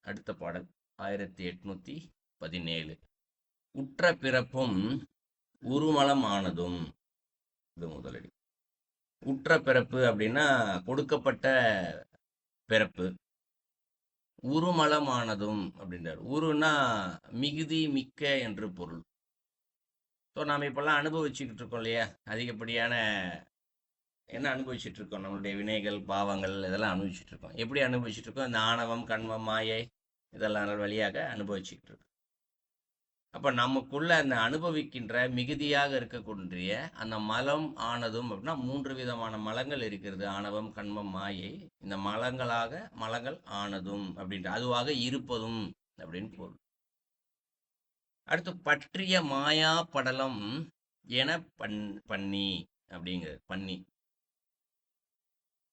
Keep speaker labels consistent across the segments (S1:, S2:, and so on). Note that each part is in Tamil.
S1: அடுத்த பாடல் 1817. உற்ற பிறப்பும் உருமலம் ஆனதும். இது முதலடி. உற்ற பிறப்பு அப்படின்னா கொடுக்கப்பட்ட பிறப்பு. உருமலமானதும் அப்படின்றார். உருன்னா மிகுதி மிக்க என்று பொருள். ஸோ நாம் இப்போல்லாம் அனுபவிச்சுக்கிட்டு இருக்கோம் இல்லையா, அதிகப்படியான என்ன அனுபவிச்சுட்டு இருக்கோம், நம்மளுடைய வினைகள் பாவங்கள் இதெல்லாம் அனுபவிச்சுட்டு இருக்கோம். எப்படி அனுபவிச்சுட்டு இருக்கோம்? இந்த ஆணவம் கண்மம் மாயை இதெல்லாம் வழியாக அனுபவிச்சுக்கிட்டு இருக்கோம். அப்போ நமக்குள்ள அந்த அனுபவிக்கின்ற மிகுதியாக இருக்கக்கூடிய அந்த மலம் ஆனதும் அப்படின்னா 3 விதமான மலங்கள் இருக்கிறது. ஆணவம் கண்மம் மாயை. இந்த மலங்கள் ஆனதும் அப்படின்ற அதுவாக இருப்பதும் அப்படின்னு பொருள். அடுத்து பற்றிய மாயா படலம் என பண்ணி அப்படிங்கிறது. பண்ணி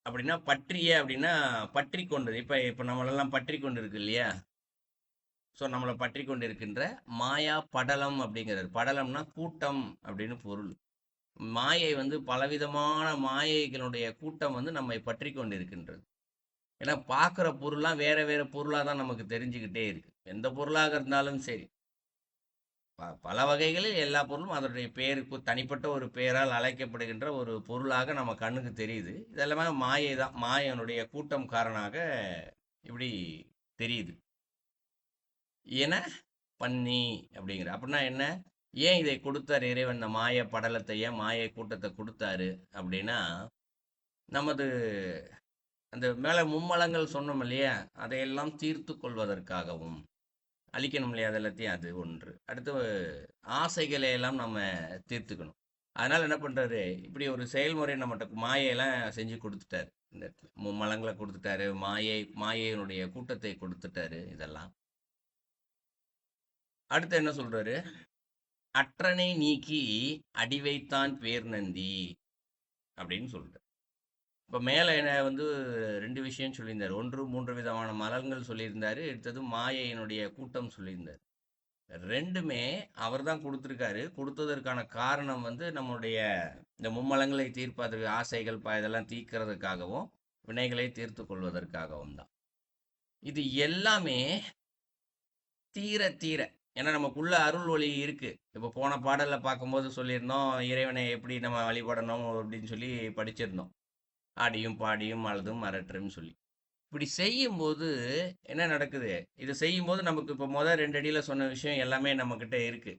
S1: அப்படின்னா பற்றிய அப்படின்னா பற்றி கொண்டது. இப்போ நம்மளெல்லாம் பற்றி கொண்டு இருக்கு இல்லையா, ஸோ நம்மளை பற்றி கொண்டு இருக்கின்ற மாயா படலம் அப்படிங்கிறது. படலம்னா கூட்டம் அப்படின்னு பொருள். மாயை வந்து பலவிதமான மாயைகளுடைய கூட்டம் வந்து நம்மை பற்றி கொண்டு இருக்கின்றது. ஏன்னா பார்க்குற பொருள்லாம் வேற வேற பொருளாக தான் நமக்கு தெரிஞ்சுக்கிட்டே இருக்கு. எந்த பொருளாக இருந்தாலும் சரி, பல வகைகளில் எல்லா பொருளும் அதனுடைய பேருக்கு தனிப்பட்ட ஒரு பெயரால் அழைக்கப்படுகின்ற ஒரு பொருளாக நம்ம கண்ணுக்கு தெரியுது. இதெல்லாமே மாயை தான். மாயனுடைய கூட்டம் காரணமாக இப்படி தெரியுது. என பண்ணி அப்படிங்கிற அப்படின்னா என்ன? ஏன் இதை கொடுத்தாரு இறைவன்? இந்த மாய படலத்தை ஏன் மாய கூட்டத்தை கொடுத்தாரு அப்படின்னா, நமது அந்த மேலே மும்மலங்கள் சொன்னோம் இல்லையா, அதையெல்லாம் தீர்த்து கொள்வதற்காகவும் அழிக்கணும் இல்லையா, அது எல்லாத்தையும். அது ஒன்று. அடுத்து ஆசைகளை எல்லாம் நம்ம தீர்த்துக்கணும். அதனால என்ன பண்றாரு, இப்படி ஒரு செயல்முறை நம்மகிட்ட மாயையெல்லாம் செஞ்சு கொடுத்துட்டாரு. இந்த இடத்துல மும்மலங்களை கொடுத்துட்டாரு, மாயையினுடைய கூட்டத்தை கொடுத்துட்டாரு. இதெல்லாம் அடுத்து என்ன சொல்றாரு? அற்றனை நீக்கி அடி வைத்தான் பேர் நந்தி அப்படின்னு சொல்றாரு. இப்போ மேலே என்ன வந்து 2 விஷயம் சொல்லியிருந்தார். ஒன்று 3 விதமான மலர்கள் சொல்லியிருந்தாரு. அடுத்தது மாயையினுடைய கூட்டம் சொல்லியிருந்தார். 2மே அவர் தான் கொடுத்துருக்காரு. கொடுத்ததற்கான காரணம் வந்து நம்முடைய இந்த மும்மலங்களை தீர்ப்பதற்கு, ஆசைகள் இதெல்லாம் தீர்க்கிறதுக்காகவும் வினைகளை தீர்த்து கொள்வதற்காகவும் தான். இது எல்லாமே தீர தீர, ஏன்னா நமக்குள்ள அருள் ஒளி இருக்கு. இப்போ போன பாடல்ல பார்க்கும்போது சொல்லியிருந்தோம், இறைவனை எப்படி நம்ம வழிபடணும் அப்படின்னு சொல்லி படிச்சிருந்தோம். ஆடியும் பாடியும் அழுதும் அரற்றுன்னு சொல்லி. இப்படி செய்யும்போது என்ன நடக்குது? இது செய்யும்போது நமக்கு இப்போ முதல் 2 அடியில சொன்ன விஷயம் எல்லாமே நம்மக்கிட்ட இருக்கு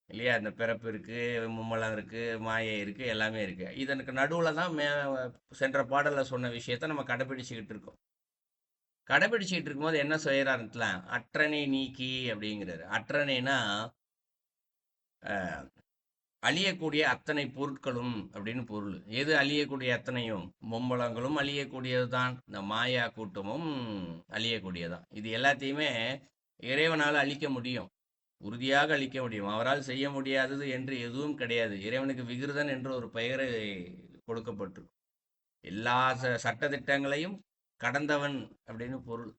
S1: இல்லையா? இந்த பிறப்பு இருக்கு, மும்மலம் இருக்கு, மாயை இருக்கு, எல்லாமே இருக்கு. இதற்கு நடுவில் தான் சென்ற பாடல்ல சொன்ன விஷயத்த நம்ம கடைபிடிச்சுக்கிட்டு இருக்கோம். கடைபிடிச்சிட்டு இருக்கும்போது என்ன செய்யறாருல, அற்றனை நீக்கி அப்படிங்கிறாரு. அற்றனைனா அழியக்கூடிய அத்தனை பொருட்களும் அப்படின்னு பொருள். எது அழியக்கூடிய அத்தனையும்? மும்மலங்களும் அழியக்கூடியது தான், இந்த மாயா கூட்டமும் அழியக்கூடியதான். இது எல்லாத்தையுமே இறைவனால் அழிக்க முடியும், உறுதியாக அழிக்க முடியும். அவரால் செய்ய முடியாதது என்று எதுவும் கிடையாது. இறைவனுக்கு விகிருதன் என்று ஒரு பெயரை கொடுக்கப்பட்டிருக்கும். எல்லா சட்டதிட்டங்களையும் கடந்தவன் அப்படின்னு பொருள்.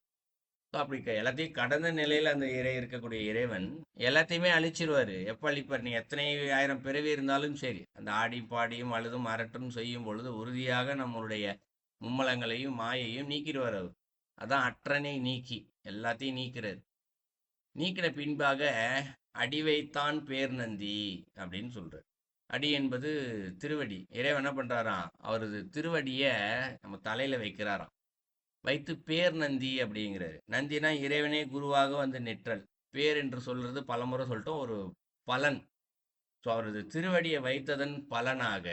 S1: அப்படி எல்லாத்தையும் கடந்த நிலையில் அந்த இருக்கக்கூடிய இறைவன் எல்லாத்தையுமே அழிச்சிருவாரு. எப்போ அழிப்பார்? நீ எத்தனை 1000 பிறவி இருந்தாலும் சரி, அந்த ஆடி பாடியும் அழுதும் அரட்டும் செய்யும் பொழுது உறுதியாக நம்மளுடைய மும்மலங்களையும் மாயையும் நீக்கிடுவார் அவர். அதான் அற்றனை நீக்கி எல்லாத்தையும் நீக்கிறார். நீக்கின பின்பாக அடி வைத்தான் பேர் நந்தி அப்படின்னு சொல்றார். அடி என்பது திருவடி. இறைவன் என்ன பண்றாராம்? அவரது திருவடியை நம்ம தலையில வைக்கிறாராம். வைத்து பேர் நந்தி அப்படிங்கிறாரு. நந்தினா இறைவனே குருவாக வந்து நிற்றல். பேர் என்று சொல்றது பலமுறை சொல்லிட்டோம், ஒரு பலன். ஸோ அவரது திருவடியை வைத்ததன் பலனாக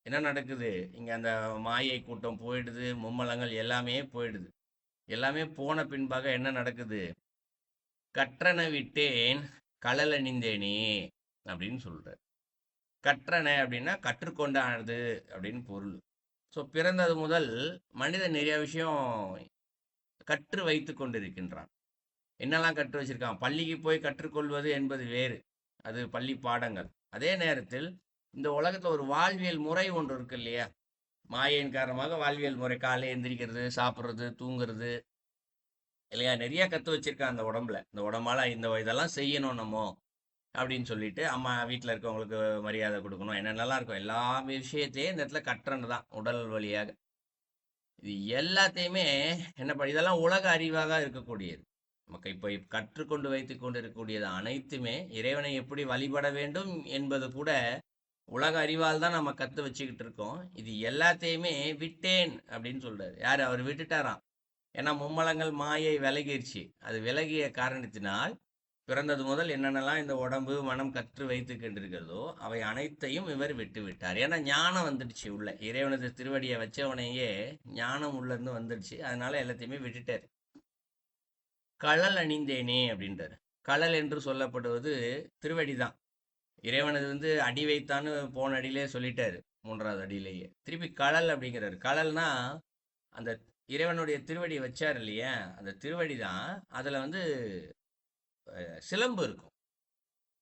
S1: என்ன நடக்குது? இங்கே அந்த மாயை கூட்டம் போயிடுது, மும்மலங்கள் எல்லாமே போயிடுது. எல்லாமே போன பின்பாக என்ன நடக்குது? கற்றனை விட்டேன் கழல் அணிந்தேனே அப்படின்னு சொல்றார். கற்றனை அப்படின்னா கற்றுக்கொண்டானது அப்படின்னு பொருள். ஸோ பிறந்தது முதல் மனிதன் நிறைய விஷயம் கற்று வைத்து கொண்டிருக்கின்றான். என்னெல்லாம் கற்று வச்சிருக்கான்? பள்ளிக்கு போய் கற்றுக்கொள்வது என்பது வேறு, அது பள்ளி பாடங்கள். அதே நேரத்தில் இந்த உலகத்தில் ஒரு வாழ்வியல் முறை ஒன்று இருக்கு இல்லையா? மாயையின் காரணமாக வாழ்வியல் முறை, காலையில் எந்திரிக்கிறது, சாப்பிட்றது, தூங்குறது இல்லையா? நிறைய கற்று வச்சிருக்கான் அந்த உடம்புல. இந்த உடம்பால இதெல்லாம் செய்யணும் நம்ம அப்படின்னு சொல்லிட்டு, அம்மா வீட்டில் இருக்கவங்களுக்கு மரியாதை கொடுக்கணும், என்னென்னலாம் இருக்கும் எல்லா விஷயத்தையும் இந்த இடத்துல கற்றன்னு தான், உடல் வழியாக. இது எல்லாத்தையுமே என்ன இதெல்லாம் உலக அறிவாக இருக்கக்கூடியது. நமக்கு இப்போ கற்றுக்கொண்டு வைத்துக் கொண்டிருக்கக்கூடியது அனைத்துமே இறைவனை எப்படி வழிபட வேண்டும் என்பது கூட உலக அறிவால் தான் நம்ம கற்று வச்சுக்கிட்டு இருக்கோம். இது எல்லாத்தையுமே விட்டேன் அப்படின்னு சொல்றாரு. யார்? அவர் விட்டுட்டாராம். ஏன்னா மும்மலங்கள் மாயை விலகிருச்சு. அது விலகிய காரணத்தினால் பிறந்தது முதல் என்னென்னலாம் இந்த உடம்பு மனம் கற்று வைத்து கொண்டிருக்கிறதோ அவை அனைத்தையும் இவர் விட்டு விட்டார். ஏன்னா ஞானம் வந்துடுச்சு உள்ள. இறைவனது திருவடியை வச்சவனையே ஞானம் உள்ள இருந்து வந்துடுச்சு. அதனால எல்லாத்தையுமே விட்டுட்டார். கழல் அணிந்தேனே அப்படின்றார். கழல் என்று சொல்லப்படுவது திருவடி தான். இறைவனது அடி வைத்தான்னு போன அடியிலே சொல்லிட்டாரு, 3வது அடியிலேயே. திருப்பி கழல் அப்படிங்கிறாரு. கழல்னா அந்த இறைவனுடைய திருவடி வச்சார் இல்லையா, அந்த திருவடி தான். அதில் சிலம்பு இருக்கும்,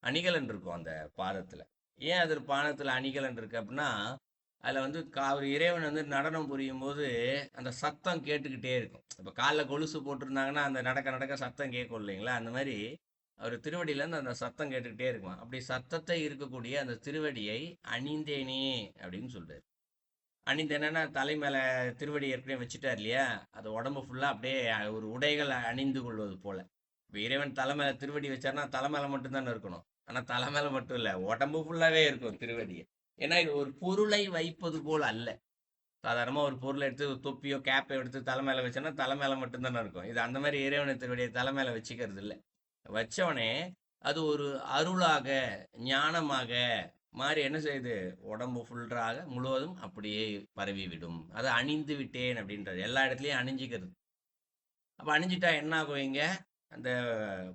S1: அணிகலன் இருக்கும் அந்த பாதத்தில். ஏன் அது பாதத்தில் அணிகலன் இருக்கு அப்படின்னா, அதில் ஒரு இறைவன் நடனம் புரியும் போது அந்த சத்தம் கேட்டுக்கிட்டே இருக்கும். இப்போ காலில் கொலுசு போட்டிருந்தாங்கன்னா அந்த நடக்க நடக்க சத்தம் கேட்கும் இல்லைங்களா, அந்த மாதிரி அவர் திருவடியிலேருந்து அந்த சத்தம் கேட்டுக்கிட்டே இருக்குமா. அப்படி சத்தத்தை இருக்கக்கூடிய அந்த திருவடியை அணிந்தேனே அப்படின்னு சொல்றாரு. அணிந்தேனா தலை மேலே திருவடி ஏற்கனவே வச்சுட்டார் இல்லையா, அது உடம்பு ஃபுல்லாக அப்படியே ஒரு உடைகள் அணிந்து கொள்வது போல. இப்போ இறைவன் தலை மேலே திருவடி வச்சார்னா தலை மேலே மட்டும்தானே இருக்கணும். ஆனால் தலை மேலே மட்டும் இல்லை, உடம்பு ஃபுல்லாகவே இருக்கும் திருவடியை. ஏன்னா இது ஒரு பொருளை வைப்பது போல் அல்ல. சாதாரணமாக ஒரு பொருளை எடுத்து தொப்பியோ கேப்பை எடுத்து தலை மேலே வச்சோன்னா தலை மேலே மட்டும்தானே இருக்கும். இது அந்த மாதிரி இறைவனை திருவடியை தலை மேலே வச்சுக்கிறது இல்லை. வச்சவனே அது ஒரு அருளாக ஞானமாக மாறி என்ன செய்யுது, உடம்பு ஃபுல்லாக முழுவதும் அப்படியே பரவி விடும். அதை அணிந்து விட்டேன் அப்படின்றது. எல்லா இடத்துலையும் அணிஞ்சிக்கிறது. அப்போ அணிஞ்சிட்டா என்ன ஆகும்? இங்க அந்த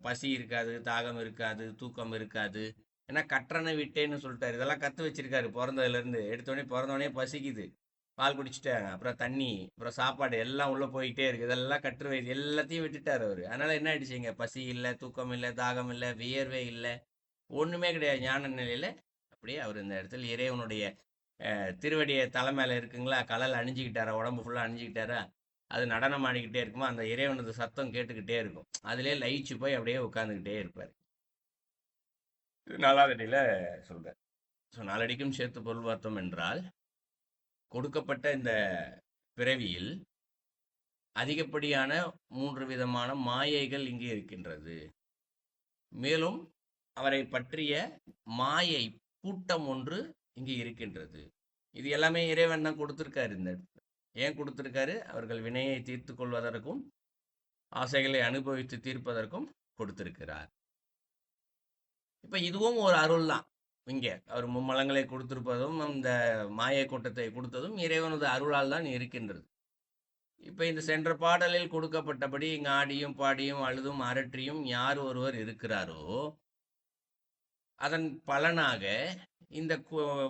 S1: பசி இருக்காது, தாகம் இருக்காது, தூக்கம் இருக்காது. ஏன்னா கற்றனை விட்டேன்னு சொல்லிட்டாரு. இதெல்லாம் கற்று வச்சிருக்காரு பிறந்ததுலேருந்து. எடுத்தோடனே பிறந்தோடனே பசிக்குது, பால் குடிச்சிட்டாங்க, அப்புறம் தண்ணி, அப்புறம் சாப்பாடு எல்லாம் உள்ளே போயிட்டே இருக்குது. இதெல்லாம் கற்று வைத்து எல்லாத்தையும் விட்டுட்டார் அவர். அதனால் என்ன ஆயிடுச்சுங்க, பசி இல்லை, தூக்கம் இல்லை, தாகம் இல்லை, வியர்வே இல்லை, ஒன்றுமே கிடையாது. ஞான நிலையில் அப்படியே அவர் இந்த இடத்துல இறைவனுடைய திருவடியை தலை மேலே இருக்குங்களா, கலல் அணிஞ்சிக்கிட்டாரா, உடம்பு ஃபுல்லாக அணிஞ்சிக்கிட்டாரா, அது நடனம் ஆடிக்கிட்டே இருக்குமோ, அந்த இறைவனது சத்தம் கேட்டுக்கிட்டே இருக்கும். அதிலே லயிச்சு போய் அப்படியே உட்காந்துக்கிட்டே இருப்பார். நாலாவடியில் சொல்கிறார். ஸோ நாலடிக்கும் சேர்த்து பொருள் பார்த்தோம் என்றால், கொடுக்கப்பட்ட இந்த பிறவியில் அதிகப்படியான 3 விதமான மாயைகள் இங்கே இருக்கின்றது. மேலும் அவரை பற்றிய மாயை கூட்டம் ஒன்று இங்கே இருக்கின்றது. இது எல்லாமே இறைவன் தான் கொடுத்துருக்காரு. இந்த ஏன் கொடுத்துருக்காரு? அவர்கள் வினையை தீர்த்து கொள்வதற்கும் ஆசைகளை அனுபவித்து தீர்ப்பதற்கும் கொடுத்திருக்கிறார். இப்போ இதுவும் ஒரு அருள் தான். இங்கே அவர் மும்மலங்களை கொடுத்திருப்பதும் இந்த மாயை கூட்டத்தை கொடுத்ததும் இறைவனது அருளால் தான் இருக்கின்றது. இப்போ இந்த சென்ற பாடலில் கொடுக்கப்பட்டபடி இங்கே ஆடியும் பாடியும் அழுதும் அரற்றியும் யார் ஒருவர் இருக்கிறாரோ அதன் பலனாக இந்த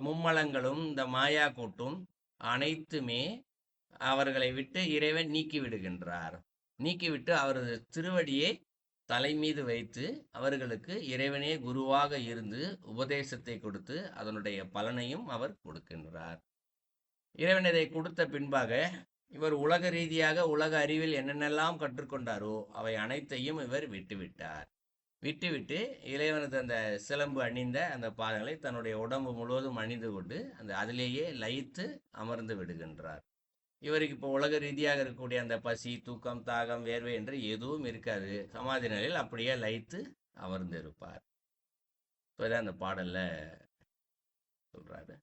S1: மும்மலங்களும் இந்த மாயா கூட்டும் அனைத்துமே அவர்களை விட்டு இறைவன் நீக்கி விடுகின்றார். நீக்கிவிட்டு அவரது திருவடியை தலை மீது வைத்து அவர்களுக்கு இறைவனே குருவாக இருந்து உபதேசத்தை கொடுத்து அதனுடைய பலனையும் அவர் கொடுக்கின்றார். இறைவன் இதை கொடுத்த பின்பாக இவர் உலக ரீதியாக உலக அறிவில் என்னென்னலாம் கற்றுக்கொண்டாரோ அவை அனைத்தையும் இவர் விட்டுவிட்டார். விட்டுவிட்டு இறைவனது அந்த சிலம்பு அணிந்த அந்த பாதங்களை தன்னுடைய உடம்பு முழுவதும் அணிந்து கொண்டு அந்த அதிலேயே லயித்து அமர்ந்து விடுகின்றார். இவருக்கு இப்போ உலக ரீதியாக இருக்கக்கூடிய அந்த பசி, தூக்கம், தாகம், வேர்வை என்று எதுவும் இருக்காது. சமாதி நிலையில் அப்படியே லயித்து அமர்ந்து இருப்பார். அந்த பாடல்ல சொல்றாரு.